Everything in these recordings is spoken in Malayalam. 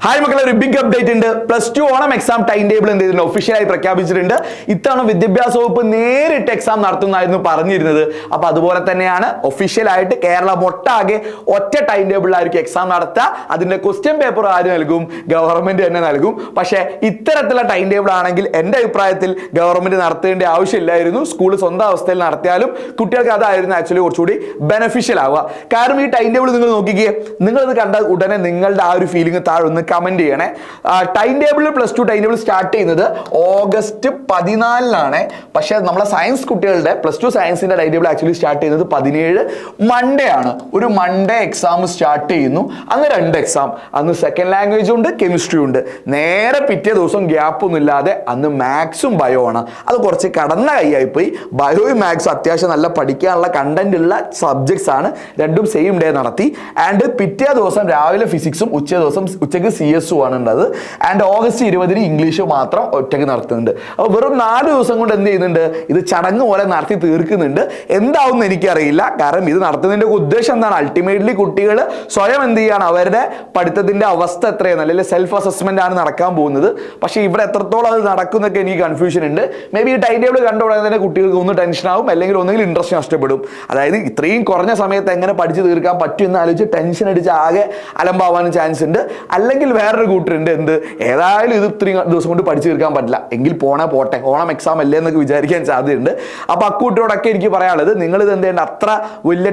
ഹായ് മക്കളെ, ഒരു ബിഗ് അപ്ഡേറ്റ് ഉണ്ട്. +2 ഓണം എക്സാം ടൈം ടേബിൾ എന്ത് ചെയ്തിട്ടുണ്ട്, ഒഫീഷ്യലായി പ്രഖ്യാപിച്ചിട്ടുണ്ട്. ഇത്തവണ വിദ്യാഭ്യാസ വകുപ്പ് നേരിട്ട് എക്സാം നടത്തുന്നതായിരുന്നു പറഞ്ഞിരുന്നത്. അപ്പൊ അതുപോലെ തന്നെയാണ് ഒഫീഷ്യലായിട്ട് കേരളം ഒട്ടാകെ ഒറ്റ ടൈം ടേബിളിലായിരിക്കും എക്സാം നടത്തുക. അതിന്റെ ക്വസ്റ്റ്യൻ പേപ്പർ ആര് നൽകും? ഗവൺമെന്റ് തന്നെ നൽകും. പക്ഷേ ഇത്തരത്തിലുള്ള ടൈം ടേബിൾ ആണെങ്കിൽ എൻ്റെ അഭിപ്രായത്തിൽ ഗവൺമെന്റ് നടത്തേണ്ട ആവശ്യമില്ലായിരുന്നു. സ്കൂൾ സ്വന്തം അവസ്ഥയിൽ നടത്തിയാലും കുട്ടികൾക്ക് അതായിരുന്നു ആക്ച്വലി കുറച്ചുകൂടി ബെനഫിഷ്യൽ ആവുക. കാരണം ഈ ടൈം ടേബിൾ നിങ്ങൾ നോക്കിക്കേ, നിങ്ങളിത് കണ്ട ഉടനെ നിങ്ങളുടെ ആ ഒരു ഫീലിംഗ് താഴെ ഒന്ന് കമന്റ് ചെയ്യണേ. Time table +2 time table start ചെയ്യുന്നത് ഓഗസ്റ്റ് 14 പക്ഷേ നമ്മളെ സയൻസ് കുട്ടികളുടെ +2 സയൻസിന്റെ ടൈം ടേബിൾ ആക്ച്വലി സ്റ്റാർട്ട് ചെയ്യുന്നത് 17 മൺഡേ ആണ്. ഒരു മൺഡേ എക്സാം സ്റ്റാർട്ട് ചെയ്യുന്നു. അന്ന് 2 എക്സാം, അന്ന് സെക്കൻഡ് ലാംഗ്വേജ് ഉണ്ട്, കെമിസ്ട്രി ഉണ്ട്. നേരെ പിറ്റേ ദിവസം ഗ്യാപ്പ് ഒന്നും ഇല്ലാതെ അന്ന് മാത്സും ബയോ ആണ്. അത് കുറച്ച് കടന്ന കൈയായി പോയി. ബയോയും മാത്സും അത്യാവശ്യം നല്ല പഠിക്കാനുള്ള കണ്ടന്റ് ഉള്ള സബ്ജക്ട്സ് ആണ്. രണ്ടും സെയിം ഡേ നടത്തി. ആൻഡ് പിറ്റേ ദിവസം രാവിലെ ഫിസിക്സും ഉച്ചയ്ക്ക് CS ആണ് ഉള്ളത്. ആൻഡ് ഓഗസ്റ്റ് 20 ഇംഗ്ലീഷ് മാത്രം ഒറ്റയ്ക്ക് നടത്തുന്നുണ്ട്. അപ്പോൾ വെറും 4 ദിവസം കൊണ്ട് എന്ത് ചെയ്യുന്നുണ്ട്, ഇത് ചടങ്ങ് പോലെ നടത്തി തീർക്കുന്നുണ്ട്. എന്താവും എനിക്കറിയില്ല. കാരണം ഇത് നടത്തുന്നതിന്റെ ഉദ്ദേശം എന്താണ്? അൾട്ടിമേറ്റ്ലി കുട്ടികൾ സ്വയം എന്ത് ചെയ്യാണ്, അവരുടെ പഠിത്തത്തിന്റെ അവസ്ഥ എത്രയാണ്, അല്ലെങ്കിൽ സെൽഫ് അസസ്മെന്റ് ആണ് നടക്കാൻ പോകുന്നത്. പക്ഷേ ഇവിടെ എത്രത്തോളം അത് നടക്കുന്നൊക്കെ എനിക്ക് കൺഫ്യൂഷൻ ഉണ്ട്. മേ ബി ഈ ടൈം ടേബിൾ കണ്ട ഉടനെ തന്നെ കുട്ടികൾക്ക് ഒന്ന് ടെൻഷൻ ആവും, അല്ലെങ്കിൽ ഒന്നെങ്കിൽ ഇൻട്രസ്റ്റ് നഷ്ടപ്പെടും. അതായത് ഇത്രയും കുറഞ്ഞ സമയത്ത് എങ്ങനെ പഠിച്ചു തീർക്കാൻ പറ്റും എന്ന് ആലോചിച്ച് ടെൻഷൻ അടിച്ച് ആകെ അലമ്പാവാനും ചാൻസ് ഉണ്ട്. അല്ലെങ്കിൽ വേറൊരു കൂട്ടരുണ്ട്, എന്ത് ഏതായാലും ഇത് ഇത്രയും ദിവസം കൊണ്ട് പഠിച്ചു തീർക്കാൻ പറ്റില്ല, എങ്കിൽ പോട്ടെ, ഓണം എക്സാം അല്ലേ എന്നൊക്കെ വിചാരിക്കാൻ സാധ്യതയുണ്ട്. അപ്പോൾ അക്കൂട്ടരോടൊക്കെ എനിക്ക് പറയാനുള്ളത്, നിങ്ങളിത് എന്ത് ചെയ്യേണ്ട, അത്ര വലിയ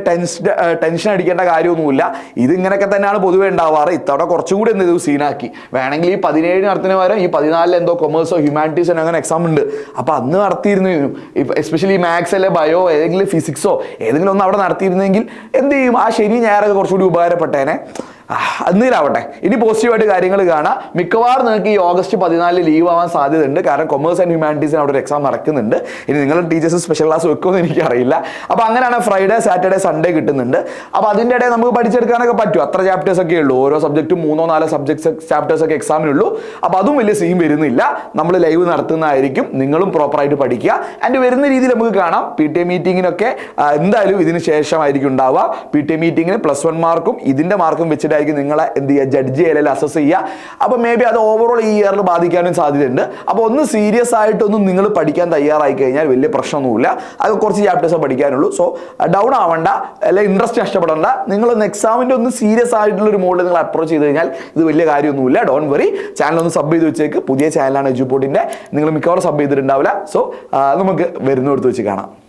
ടെൻഷൻ അടിക്കേണ്ട കാര്യമൊന്നുമില്ല. ഇത് ഇങ്ങനെയൊക്കെ തന്നെയാണ് പൊതുവെ ഉണ്ടാവാറ്. ഇത്തവണ കുറച്ചുകൂടി എന്ത് ചെയ്തു, സീനാക്കി. വേണമെങ്കിൽ ഈ 17 നടത്തുന്ന പകരം ഈ 14 എന്തോ കൊമേഴ്സോ ഹ്യൂമാനിറ്റീസോ അങ്ങനെ എക്സാം ഉണ്ട്. അപ്പോൾ അന്ന് നടത്തിയിരുന്നു. എസ്പെഷ്യലി മാത്സ് അല്ലെ ബയോ ഏതെങ്കിലും ഫിസിക്സോ ഏതെങ്കിലും ഒന്ന് അവിടെ നടത്തിയിരുന്നെങ്കിൽ എന്ത് ചെയ്യും, ആ ശനി ഞായറൊക്കെ കുറച്ചുകൂടി ഉപകാരപ്പെട്ടേനെ. അന്നിലാവട്ടെ. ഇനി പോസിറ്റീവായിട്ട് കാര്യങ്ങൾ കാണാം. മിക്കവാറും നിങ്ങൾക്ക് ഈ ഓഗസ്റ്റ് 14 ലീവ് ആവാൻ സാധ്യതയുണ്ട്. കാരണം കൊമേഴ്സ് ആൻഡ് ഹ്യൂമാനിറ്റീസിന് അവിടെ ഒരു എക്സാം നടക്കുന്നുണ്ട്. ഇനി നിങ്ങളുടെ ടീച്ചേഴ്സ് സ്പെഷ്യൽ ക്ലാസ് വെക്കുമെന്ന് എനിക്കറിയില്ല. അപ്പോൾ അങ്ങനെയാണ് ഫ്രൈഡേ സാറ്റർഡേ സൺഡേ കിട്ടുന്നുണ്ട്. അപ്പോൾ അതിൻ്റെ ഇടയിൽ നമുക്ക് പഠിച്ചെടുക്കാനൊക്കെ പറ്റും. അത്ര ചാപ്റ്റേഴ്സ് ഒക്കെ ഉള്ളൂ. ഓരോ സബ്ജക്റ്റും 3-4 ചാപ്റ്റേഴ്സ് ഒക്കെ എക്സാമിനുള്ളൂ. അപ്പോൾ അതും വലിയ സീൻ വരുന്നില്ല. നമ്മൾ ലൈവ് നടത്തുന്നതായിരിക്കും. നിങ്ങളും പ്രോപ്പറായിട്ട് പഠിക്കുക. ആൻഡ് വരുന്ന രീതിയിൽ നമുക്ക് കാണാം. PTA മീറ്റിങ്ങിനൊക്കെ എന്തായാലും ഇതിന് ശേഷമായിരിക്കും ഉണ്ടാവുക. PTA മീറ്റിങ്ങിന് +1 മാർക്കും ഇതിൻ്റെ മാർക്കും വെച്ചിട്ട് നിങ്ങളെ എന്ത് ചെയ്യുക, ജഡ്ജ് ചെയ്യൽ അസസ് ചെയ്യുക. അപ്പോൾ മേ ബി അത് ഓവറോൾ ഈ ഇയറിൽ ബാധിക്കാനും സാധ്യതയുണ്ട്. അപ്പോൾ ഒന്ന് സീരിയസ് ആയിട്ടൊന്നും നിങ്ങൾ പഠിക്കാൻ തയ്യാറായി കഴിഞ്ഞാൽ വലിയ പ്രശ്നമൊന്നുമില്ല. അത് കുറച്ച് ചാപ്റ്റേഴ്സ് പഠിക്കാനുള്ളൂ. സോ ഡൗൺ ആവണ്ട, അല്ലെങ്കിൽ ഇൻട്രസ്റ്റ് നഷ്ടപ്പെടേണ്ട. നിങ്ങളൊന്ന് എക്സാമിൻ്റെ ഒന്ന് സീരിയസ് ആയിട്ടുള്ള ഒരു മോഡിൽ നിങ്ങൾ അപ്രോച്ച് ചെയ്ത് കഴിഞ്ഞാൽ ഇത് വലിയ കാര്യമൊന്നുമില്ല. Don't worry. ചാനൽ ഒന്ന് സബ് ചെയ്ത് വെച്ചേക്ക്. പുതിയ ചാനലാണ് എജുപോർട്ടിൻ്റെ. നിങ്ങൾ മിക്കവാറും സബ് ചെയ്തിട്ടുണ്ടാവില്ല. സോ നമുക്ക് വരുന്നിടത്ത് വെച്ച് കാണാം.